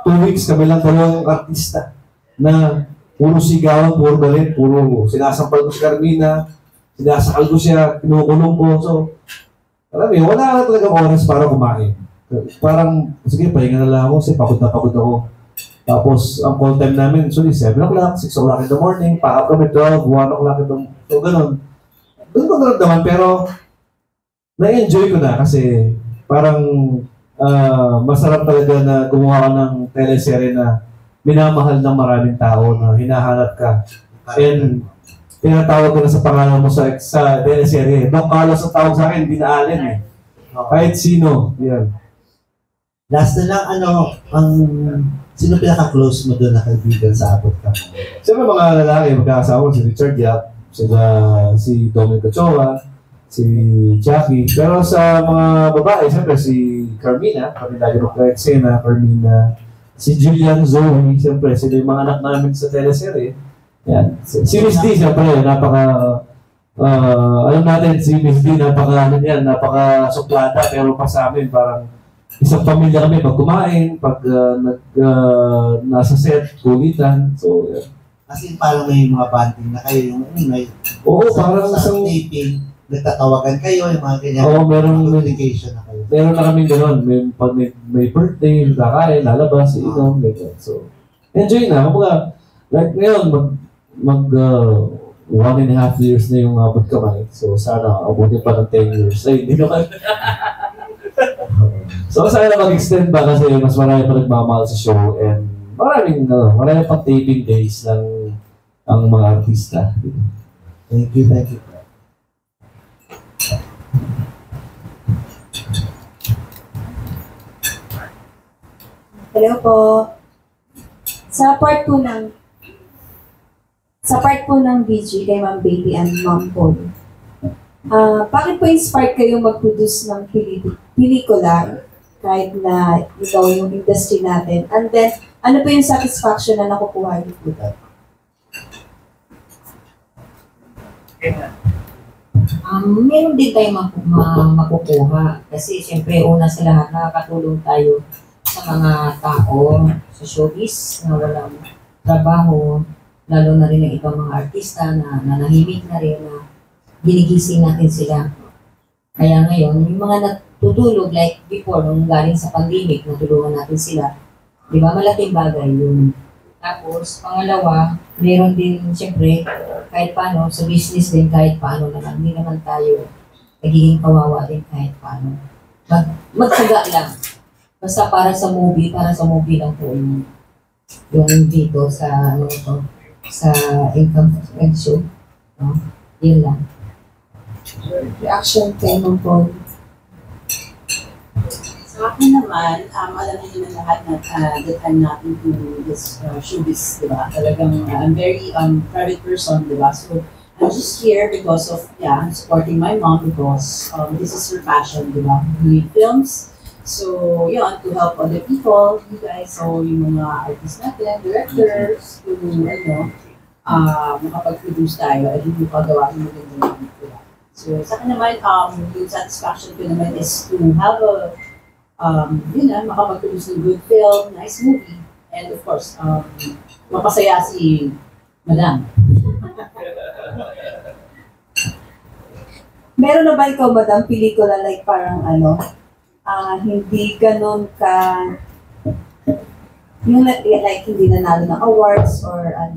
2 weeks, kami lang dalawang artista na puro sigawan, puro galit, puro sinasampal ko si Carmina, sinasakal ko siya, kinukulong ko. So, alam mo, wala na talaga oras para kumain. Parang, sige, pahinga na lang ako kasi pagod na pagod ako. Tapos, ang call time namin, actually, 7 o'clock, 6 o'clock in the morning, pa-up kami 12, 1 o'clock in the morning. So, ganun. Doon ko naramdaman, pero na-enjoy ko na kasi parang masarap talaga na gumawa ka ng teleserye na minamahal ng maraming tao na hinahanap ka. And tinatawag ko na sa pangalan mo sa teleserye. Doc Carlos ang tawag sa akin, hindi na Allen eh. Kahit sino. Yan. Last na lang, sino pinaka-close mo doon na kaibigan sa abot ka? Siyempre mga lalaki, magkakasawa, si Richard Yap, si Dominic Ochoa, si Jackie. Pero sa mga babae, siyempre si Carmina, kami lagi mag-eksena, Carmina, si Julian Zoe, siyempre sila yung mga anak namin sa teleserye. Yan. Si Miss D, siyempre, alam natin, si Miss D, napaka suplada, pero pa sa amin, parang isang pamilya kami pag kumain, pag nasa set, kulitan. So, yan. As in, parang may mga banding na kayo, yung may parang isang taping, nagtatawagan kayo, yung mga ganyan. Oo, meron communication na kayo. Meron na kaming gano'n. Pag may birthday, kakain, lalabas, inom, gano'n. So, enjoy na. Kumbaga, like ngayon, mag 1.5 years na yung abot kamay. So, sana abutin pa ng 10 years. Ay, hindi naman. So, sana mag-extend pa kasi mas marami pa nagmamahal sa show and marami pang taping days ng ang mga artista. Thank you. Hello po. Sa part po ng BG kay Ma'am Baby and Ma'am Paul, bakit po inspired kayo mag-produce ng pelikula kahit na ikaw yung industry natin? And then, ano po yung satisfaction na nakukuha niyo po? Meron din tayo makukuha kasi siyempre una sa lahat nakakatulong tayo sa mga tao sa showbiz na walang trabaho lalo na rin ng ibang mga artista na nanahimik na rin na ginigising natin sila. Kaya ngayon, yung mga natutulog like before, nung galing sa pandemic, natulungan natin sila. Di ba? Malaking bagay yun. Tapos, pangalawa, meron din, siyempre, kahit paano, sa business din, kahit paano naman, hindi naman tayo nagiging kawawa din kahit paano. Magsaga lang. Basta para sa movie lang po yung dito sa, ano ito, sa income show. No? Yun lang. Reaction kay Ma'am Paul. Sa akin naman, alam niyo na lahat na that I'm not into this showbiz, di ba? Talagang I'm very private person, di ba? So, I'm just here because of, I'm supporting my mom because this is her passion, di ba? Doing films. So, yun, to help other people, you guys, so yung mga artists natin, directors, makapag-produce tayo, at yung pagawa ng magandang namin, di ba? So, sa akin naman, yung satisfaction ko naman is to have a makapag-produce ng good film, nice movie, and of course, mapasaya si Madam. Meron na ba ikaw, Madam, pelikula like parang hindi ganun ka, yung like hindi nanalo ng awards or lahat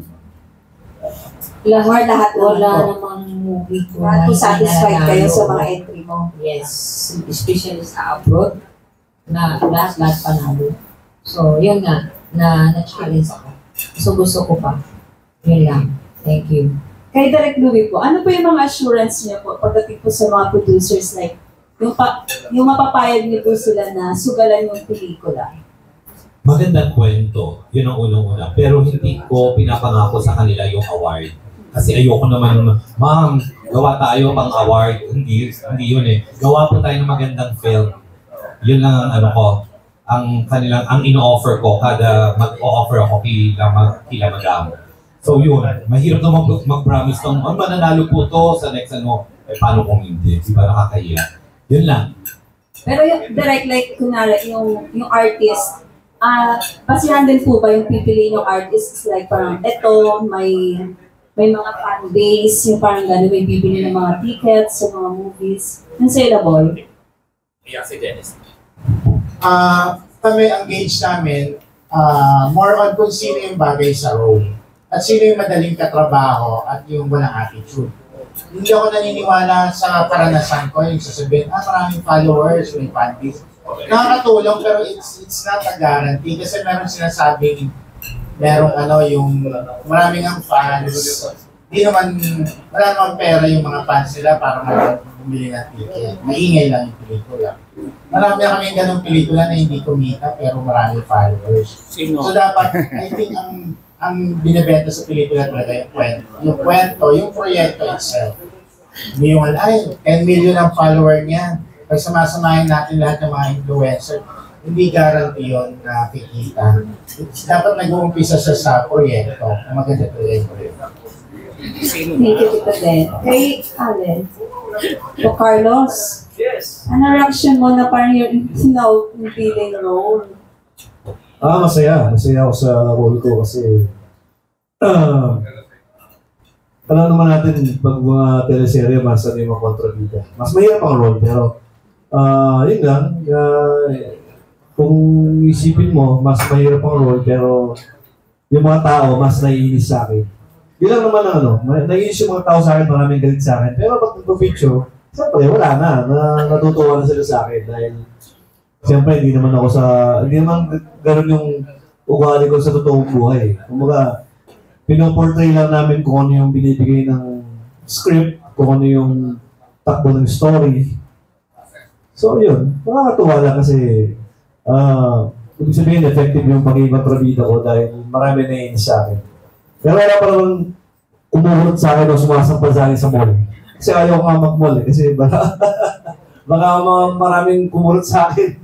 Wala naman po. namang movie ko Kung satisfied kayo nanalo. sa mga entry mo. Yes, especially sa abroad, na lahat panalo. So, yun nga, na-challenge ako. So, gusto ko pa. Yun lang. Thank you. Kay Direk Louie po, ano po yung mga assurance niyo po pagdating po sa mga producers like yung mapapayag niyo po sila na sugalan yung pelikula? Magandang kwento, yun ang unang-una. Pero hindi ko pinapangako sa kanila yung award. Kasi ayoko naman, ma'am, gawa tayo pang award. Hindi yun eh. Gawa po tayo ng magandang film. Yun lang ang ang ino-offer ko kada mag-o-offer ako kila Madam. So yun, mahirap na mag-promise ng, mananalo po to sa next paano kung hindi? Di ba nakakahiya? Yun lang. Pero yung direct like kunwari yung artist, basihan din po ba yung pipiliin yung artist like parang eto may mga fan base, yung parang gano'n may bibili ng mga tickets sa mga movies, yung sellable? Yeah, si Dennis. Kami ang gauge namin, more on kung sino yung bagay sa role. At sino yung madaling katrabaho at yung walang attitude. Hindi ako naniniwala sa karanasan ko yung sasabihin, maraming followers, may fan base. Nakakatulong pero it's not a guarantee kasi meron sinasabing merong yung maraming ang fans. Hindi naman, wala naman pera yung mga fans nila para bumili ng ticket. Maingay lang yung pelikula. Marami na kami ganong pelikula na hindi kumita pero maraming followers. So dapat, I think ang binibenta sa pelikula talaga yung kwento. Yung proyekto itself. Hindi yung 10 million ang follower niya. Pag samasamahin natin lahat ng mga influencer, hindi guarantee yun na kikita. Dapat nag-uumpisa siya sa proyekto. Maganda talaga yung proyekto. Thank you, Tito Den. Kay Allen, o Carlos, Yes. ano reaction mo na parang yung feeling role? Masaya. Masaya ako sa role ko kasi alam naman natin pag mga teleserye mas yung mga kontrabida. Mas mahirap ang role pero yun lang. Kung isipin mo, mas mahirap ang role pero yung mga tao mas naiinis sa akin. Yun lang naman naiinis yung mga tao sa akin, maraming galit sa akin. Pero pag nag-picture, siyempre wala na natutuwa na sila sa akin dahil siyempre hindi naman ganun yung ugali ko sa totoong buhay. Kumbaga, pinoportray lang namin kung ano yung binibigay ng script, kung ano yung takbo ng story. So yun, nakakatuwa lang kasi ibig sabihin effective yung pagiging kontrabida ko dahil marami naiinis sa akin. Pero wala pa naman kumuhulot sa akin o sumasampal sa akin sa mall. Kasi ayaw nga mag-mall kasi baka maraming kumulot sa akin.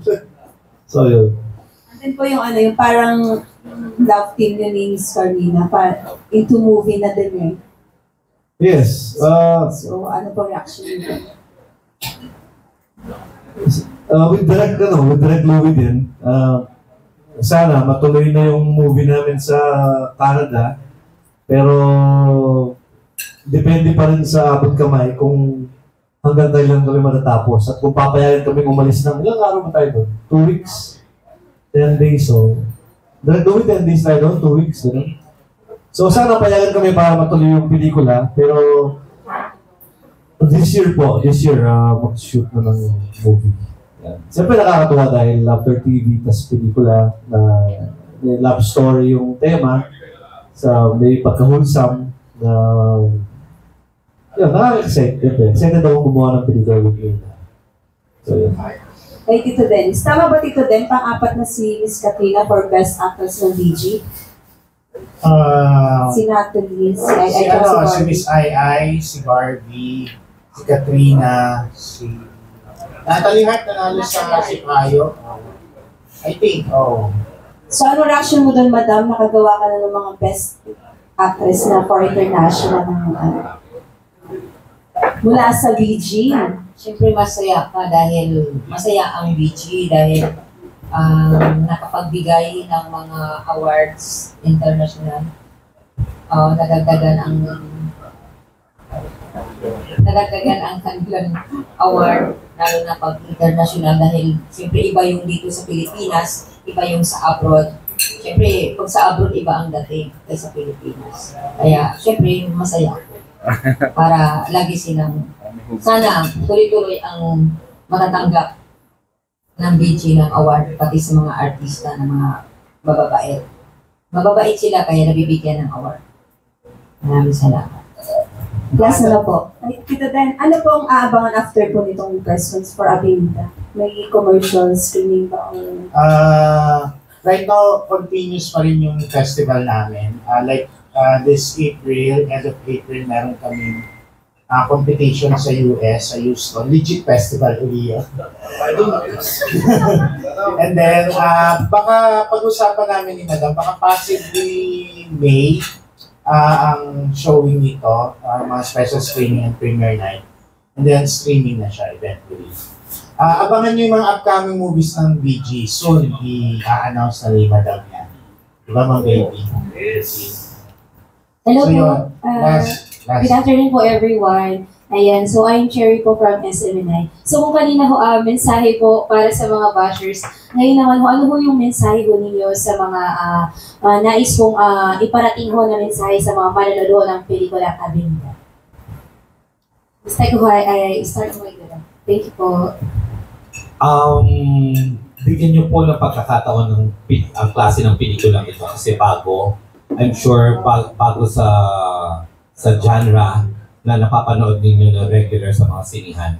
So yun. And then po yung yung parang love team niya ni Miss Carmina, into movie na din eh. Yes. So ano po reaction niyo? With Direk Louie din, sana matuloy na yung movie namin sa Canada. Pero, depende pa rin sa abot kamay kung hanggang kailan kami matatapos. At kung papayagan kami umalis ng ilang araw ba tayo doon? 2 weeks? 10 days, so. Gawin 10 days tayo doon, 2 weeks, gano'n. So, sana payagan kami para matuloy yung pelikula. Pero, this year, mag-shoot na ng movie. Yan. Siyempre nakakatuwa dahil after TV, tas pelikula na may love story yung tema sa may pagka-wholesome na yun, nakaka-excited. Excited ako gumawa ng pelikula with you. So, yun. Ay, Tito Dennis. Tama ba, Tito Den? Pang-apat na si Miss Katrina for Best Actress ng DG? Si Natalie, si Miss Ai, si Barbie, si Katrina, si Natalie Hart nanalo sa Sipayo. I think, So, ano reaction mo doon, Madam? Nakagawa ka na ng mga Best Actress na for international mula sa BG. Siyempre masaya ka dahil masaya ang BG dahil nakapagbigay ng mga awards international. Nadagdagan ang kanilang award lalo na pag international dahil siyempre iba yung dito sa Pilipinas, iba yung sa abroad. Siyempre, pag sa abroad, iba ang dating kaysa sa Pilipinas. Kaya, siyempre, masaya ako. Para lagi silang, sana tuloy-tuloy ang matatanggap ng BG ng award, pati sa mga artista ng mga mababait. Mababait sila kaya nabibigyan ng award. Maraming salamat. Last na po. Ay, Tito Den, ano po ang aabangan after po nitong questions for Avenida? May commercial screening ba? Right now, continuous pa rin yung festival namin. This April, end of April, meron kaming competition sa US, sa Houston. Legit festival uli yun. And then, baka pag-usapan namin ni Madam, baka possibly May, ang showing nito, mga special screening and premiere night. And then streaming na siya eventually. Abangan nyo yung mga upcoming movies ng BG. Soon, i-announce na ni Madam yan. Diba mga baby? Yes. Hello So, po. yun. Good afternoon po everyone. Ayan, so I'm Cherry po from SMNI. So kung kanina ho, mensahe po para sa mga bashers, ngayon naman ho, ano ho yung mensahe ho ninyo sa mga nais kong iparating ho na mensahe sa mga manonood ng pelikula Avenida? Basta ko ay start mo ito. Thank you po. Bigyan niyo po ng pagkakataon ng ang klase ng pelikula ito kasi bago. I'm sure bago sa genre na napapanood ninyo na regular sa mga sinihan.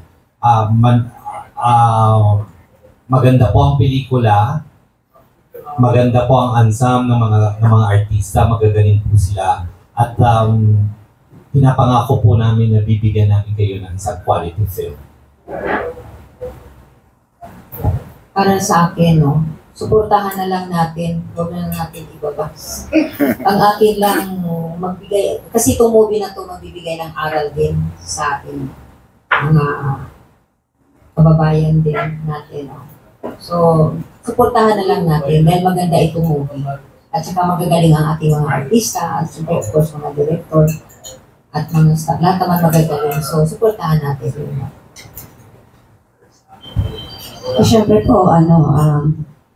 Maganda po ang pelikula, maganda po ang ensemble ng mga artista, magagaling po sila. At pinapangako po namin na bibigyan namin kayo ng isang quality film. Para sa akin, suportahan na lang natin, huwag na natin ibaba. Ang akin lang magbigay, kasi itong movie na ito magbibigay ng aral din sa atin, mga kababayan din natin. So, suportahan na lang natin dahil maganda itong movie. At saka magagaling ang ating mga artista, at siyempre of course mga director, at mga staff. Lahat naman magagaling. So, suportahan natin yun. Siyempre po,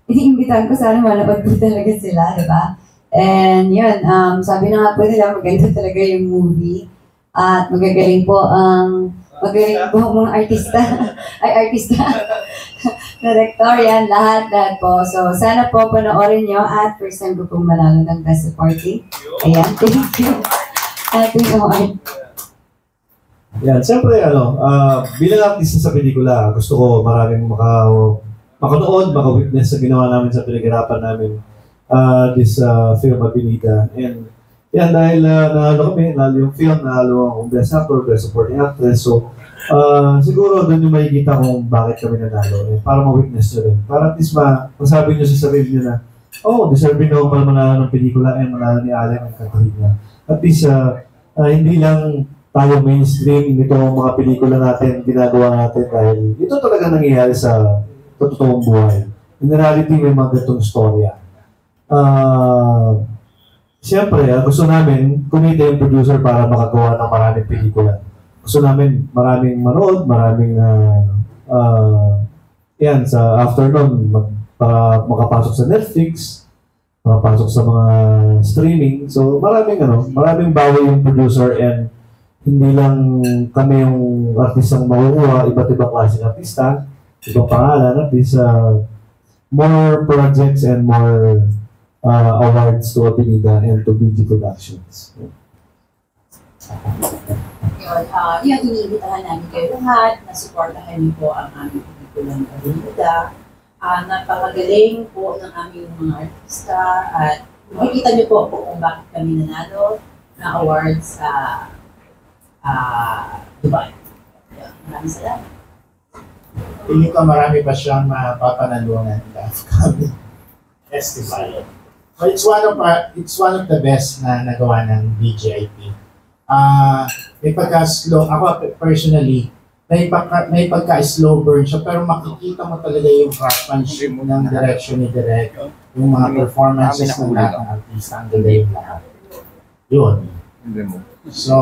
iniimbitahan ko sana malapad po talaga sila, di ba? And yun, sabi na nga po nila, maganda talaga yung movie. At magagaling po ang mga artista. Director, yan, lahat po. So, sana po panoorin nyo at first time ko pong manalo ng Best Supporting. Ayan, thank you. Yan, siyempre, bilang artista sa pelikula, gusto ko maraming makanood, maka-witness sa ginawa namin sa pinaghirapan namin this film Avenida. And yan, dahil nanalo kami, nanalo yung film, nanalo ang Best Actor, Best Supporting Actress. So, siguro doon yung makikita kung bakit kami nanalo. Para ma-witness nyo rin. Para at least masabi nyo sa sarili nyo na, deserving na pala manalo ng pelikula and manalo ni Allen and Katrina. At least, hindi lang tayo mainstream, ito ang mga pelikula natin, ginagawa natin dahil ito talaga nangyayari sa totoong buhay. In reality, may mga ganitong storya. siyempre, gusto namin kumita yung producer para makagawa ng maraming pelikula. Gusto namin maraming manood, maraming yan, sa afternoon, makapasok sa Netflix, makapasok sa mga streaming. So, maraming bawi yung producer and hindi lang kami yung artistang makukuha, iba't ibang klaseng artista, ibang pangalan, at least more projects and more awards to Apelida and to BG Productions. Yun, iniibitahan namin kayo lahat na supportahan niyo po ang aming pelikulang Apelida. Napakagaling po ng aming mga artista at makikita niyo po kung bakit kami nanalo na awards sa Dubai. Maraming salamat. Tingin ko marami pa siyang mapapanalungan sa upcoming festival. So it's one of the best na nagawa ng BGIP. May pagka-slow, ako personally, may pagka-slow burn siya, pero makikita mo talaga yung craftsmanship ng direction ni Direk, yung mga performances ng lahat ng artista, ang galing lahat. Yun. So,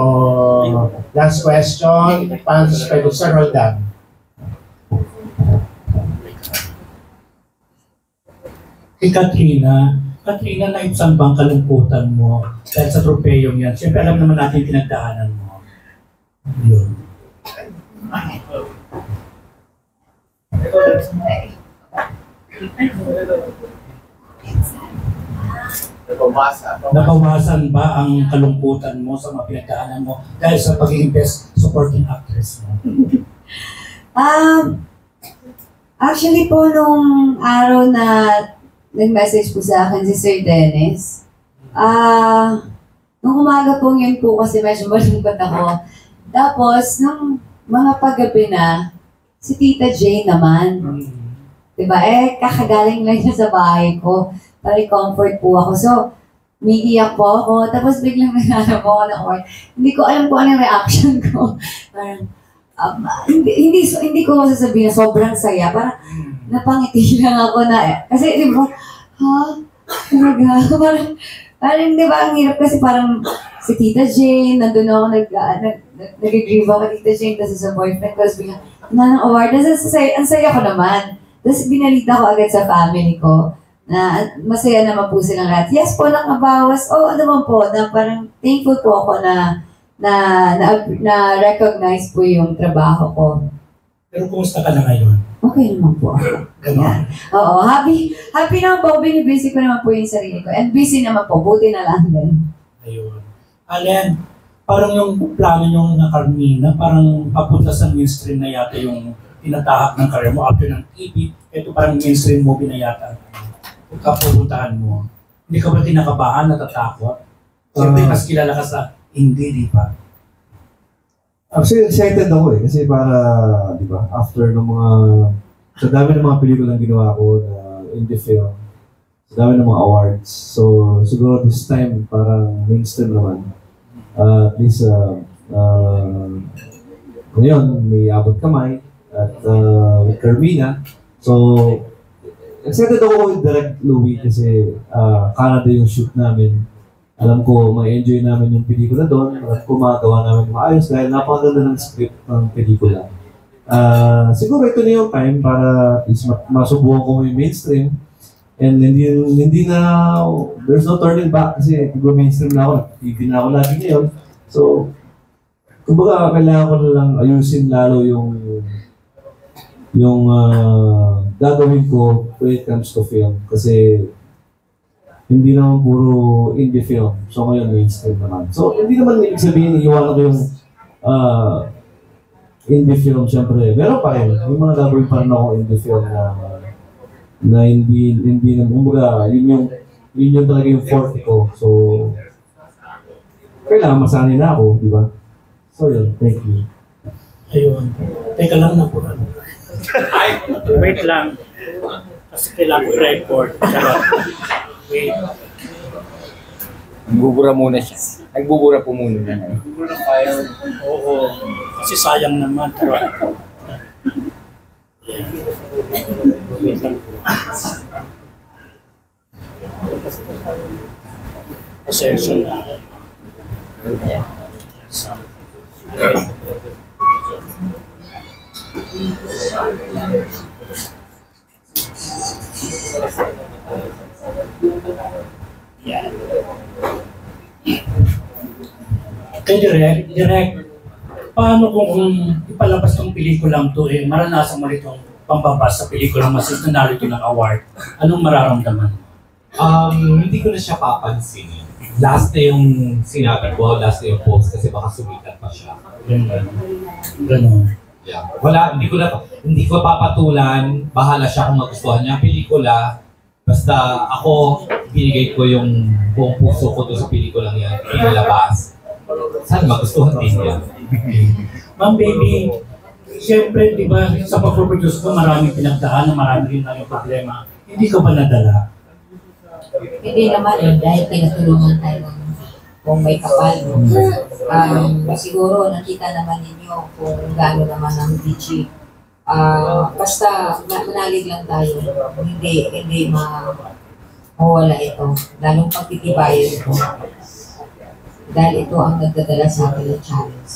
last question, para sa Sir Roldan. Kay Katrina, naibsan bang kalungkutan mo dahil sa tropeyong yan? Siyempre alam naman natin yung pinagdaanan mo. Yun. Nabawasan ba ang kalungkutan mo sa mga pinagdaanan mo dahil sa pagiging best supporting actress mo? Actually po, nung araw na nag-message po sa akin si Sir Dennis, nung umaga po yun po kasi medyo malungkot ako. Tapos, nung mga paggabi na, si Tita Jane naman. Diba? Kakagaling lang siya sa bahay ko. Para comfort po ako. So, umiiyak po ako. Tapos biglang naghanap po ako ng award. Hindi ko alam kung anong reaction ko. Parang, hindi ko masasabihin na sobrang saya. Parang, napangiti lang ako na, kasi di ba, talaga, parang di ba, ang hirap kasi parang si Tita Jane, nandun ako, nag-grieve ako kay Tita Jane, kasi sa boyfriend ko, tapos biglang, ng award, ang saya ko naman. Tapos binalita ko agad sa family ko, na masaya naman po silang lahat. Yes po, nakabawas, naman po, na parang thankful po ako na recognize po yung trabaho ko. Pero kumusta ka na ngayon? Okay naman po ako. Ganyan. Oo, happy naman po. Binibisi ko naman po yung sarili ko. And busy naman po. Buti na lang din. Ayun. Allen, parang yung plano yung na Carmina, parang papunta sa mainstream na yata yung tinatahak ng career mo after ng TV. Ito parang mainstream movie na yata. Kapupuntahan mo. Hindi ka ba tinakabahan, natatakot? Siyempre, mas kilala ka sa hindi, di ba? Actually, excited ako kasi para, di ba, after ng mga, sa dami ng mga pelikulang ginawa ko na indie film, sa dami ng mga awards. So, siguro this time, parang mainstream naman. At least, ngayon, may Abot Kamay at with Carmina. So, excited ako with Direct Louie kasi Canada yung shoot namin. Alam ko, ma-enjoy namin yung pelikula doon. Alam ko, magawa namin maayos dahil napakaganda ng script ng pelikula. Siguro ito na yung time para masubukan ko yung mainstream. And hindi na, there's no turning back kasi siguro mainstream na ako. TV na ako lagi ngayon. So, kumbaga, kailangan ko na lang ayusin lalo yung gagawin ko when it comes to film. Kasi, hindi naman puro indie film. So ngayon mainstream naman. So hindi naman ibig sabihin iiwanan ko yung indie film syempre. Meron pa rin. May mga gagawin pa rin ako indie film na hindi na kumbaga yun yung talaga yung forte ko. So kailangan masanay na ako, di ba? So yun, thank you. Ayun. Teka lang na po. Wait lang. Kasi kailangan ko i-record. Wait. Nagbubura muna siya. Nagbubura po muna na. Nagbubura tayo. Oo. Kasi sayang naman. Wait lang po. Session. Yan. Kay Direk, paano kung ipalabas ng pelikulang to, maranasan mo itong pambabas sa pelikulang nanalo ito ng award, anong mararamdaman? Hindi ko na siya papansin. Last na yung sinabi ko, last na yung post kasi baka sumikat pa siya. Ganun. Yeah. Wala, hindi ko papatulan, bahala siya kung magustuhan niya ang pelikula. Basta ako, binigay ko yung buong puso ko doon sa pelikulang yan, pinalabas. Sana magustuhan din yan. Ma'am Baby, siyempre, di ba, sa pag-produce ko, maraming pinagdaan, marami rin naging problema. Hindi ko ba nadala? Hindi naman dahil pinatulungan tayo kung may kapal. Siguro nakita naman ninyo kung gaano naman ang DG. Basta manalig lang tayo. Hindi mawala ito. Lalong pagtitibayan ito. Dahil ito ang nagdadala sa akin ng challenge.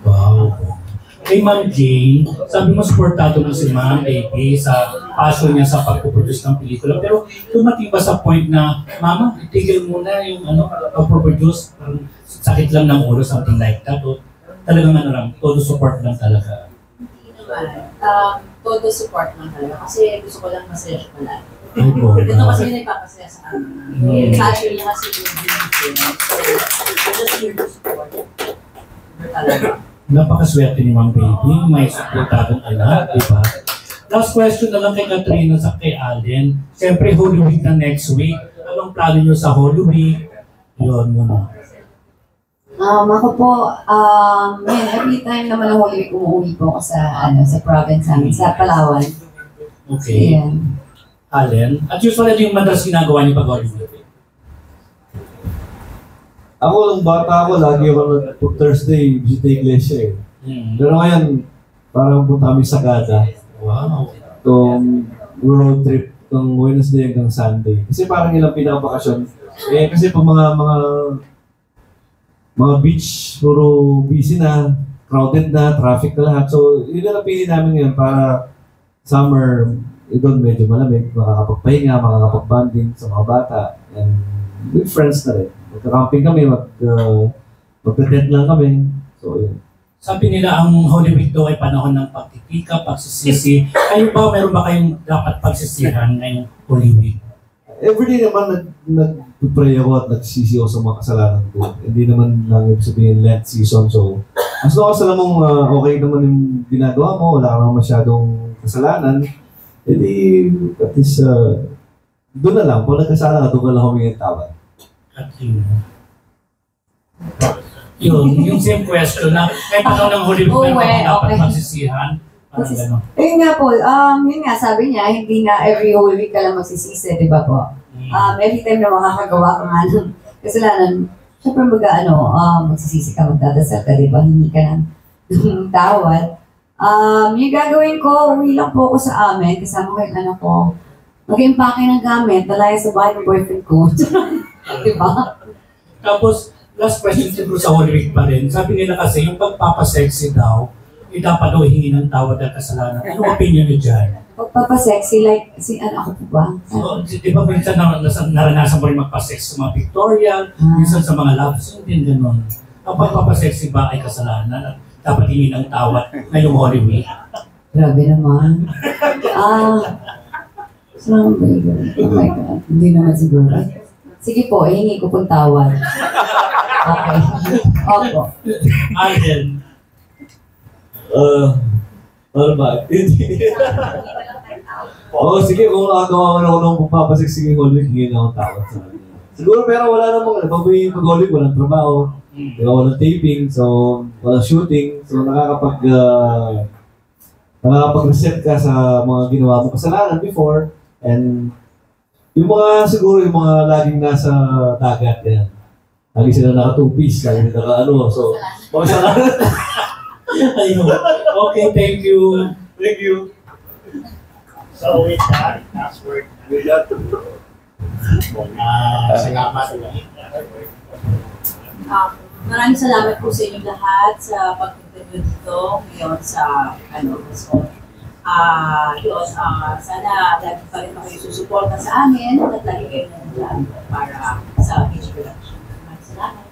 Wow. Kay Ma'am Jane, sabi mo supportado mo si Ma'am Baby sa passion niya sa pag-produce ng pelikula. Pero dumating ba sa point na, Mama, itigil muna yung pag-produce, sakit lang ng ulo, something like that. O talagang todo support lang talaga. Hindi naman. Todo support lang talaga. Kasi gusto ko lang masaya siya palagi. Ito kasi yung nagpapasaya sa amin. Passion niya kasi yung binigyan. So, I'm just here to support. Talaga. Napakaswerte ni Ma'am Baby, may supportadong anak, di ba? Last question na lang kay Katrina sa kay Alden. Siyempre, Holy Week na next week. Anong plano nyo sa Holy Week? Yun muna. Ako po, every time naman ang Holy Week, umuwi po ako sa province namin, sa Palawan. Okay. Ayan. Alden, at usually yung madalas ginagawa niyo pag Holy Week? Ako, nung bata ako, lagi ako Thursday, visita iglesia Pero ngayon, parang punta kami sa Sagada. Wow. Itong road trip, itong Wednesday hanggang Sunday. Kasi parang ilang pinakabakasyon. Kasi pag mga beach, puro busy na, crowded na, traffic na lahat. So, yun na napili namin ngayon para summer, doon medyo malamig, makakapagpahinga, makakapag-bonding sa mga bata, and with friends na rin. Magka-camping kami, magka-tent lang kami. So, yun. Sabi nila ang Holy Week daw ay panahon ng pagtitika, pagsisisi. Kayo ba, meron ba kayong dapat pagsisihan ngayong Holy Week? Everyday naman nag-pray ako at nagsisi ako sa mga kasalanan ko. Hindi naman lang ibig sabihin Lent season. So, as long as alam mong okay naman yung ginagawa mo, wala ka naman masyadong kasalanan, edi at least doon na lang. Kung nagkasala ka, doon ka lang humingi ng tawad. At yung same question na may panahon ng Holy Week na dapat magsisihan. Yun nga po, yun nga sabi niya, hindi nga every Holy Week ka lang magsisisi, di ba po? Every time na makakagawa ka nga ng kasalanan, syempre magsisisi ka, magdadasal ka, di ba? Hindi ka ng tawad. Yung gagawin ko, uwi lang po ako sa amin, kasama ko yung anak ko. Mag-impake ng gamit, nalaya sa bahay ng boyfriend ko. Diba? Tapos, last question siguro sa Holy Week pa rin. Sabi nila kasi, yung pagpapasexy daw, dapat daw hingi ng tawad at kasalanan. Anong opinion niyo dyan? Pagpapasexy, like, ako po ba? So, di ba minsan naranasan mo rin magpasex sa mga pictorial, minsan sa mga love scene din gano'n. Ang pagpapasexy ba ay kasalanan at dapat hingi ng tawad ngayong Holy Week? Grabe naman. Saan ba yun? Oh my God. Hindi naman siguro. Sige po, hingi ko pong tawad. Okay. Opo. Alden. Ano ba? Sige, kung nakagawa mo na ako ng pagpapasiksik Holy Week, hindi na akong tawad sa akin. Siguro, pero wala namang, pag Holy Week, walang trabaho, walang taping, so walang shooting, so nakakapag-reset ka sa mga ginawa mo kasalanan before, and yung mga laging nasa dagat, yan. Lagi sila naka-two-piece, lagi naka-ano, so, Ayun. Okay, thank you. Thank you. So with that, last word. Salamat. Maraming salamat po sa inyong lahat sa pagpunta dito ngayon sa Diyos, sana lagi pa rin kayo susuporta sa amin at lagi kayo nandiyan para sa PG production. Maraming salamat.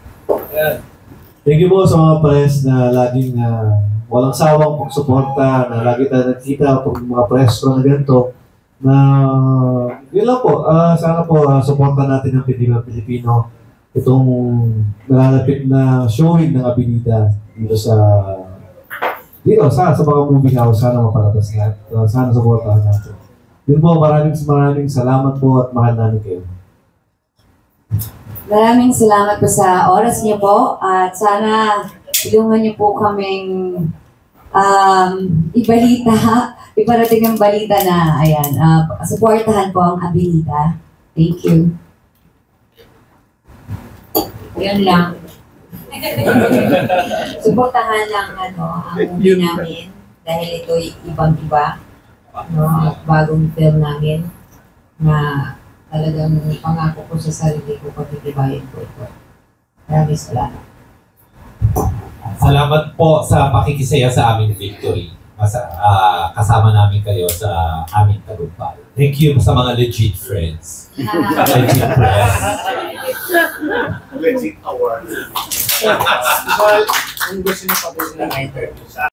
Thank you po sa mga press na laging walang sawang pagsuporta, na lagi tayo nagkita pag mga press ko na ganito. Na yun lang po, sana po suporta natin ang Pilipinas Pilipino itong nalalapit na showing ng Avenida dito sa mga movie house. Sana mapalatas na, sana suportahan natin. Yun po, maraming salamat po at mahal namin kayo. Maraming salamat po sa oras niyo po at sana tulungan niyo po kaming iparating ang balita na suportahan po ang Avenida. Thank you. Yun lang. Suportahan lang ang movie namin dahil ito ibang-iba. Bagong film namin na talagang pangako ko sa sarili ko pagtitibayin ko ito. Maraming salamat. Salamat po sa pakikisaya sa aming victory. Kasama namin kayo sa aming tagumpay. Thank you sa mga legit friends. Legit friends. Legit award. Kung gusto niyo pa po sila na interview sa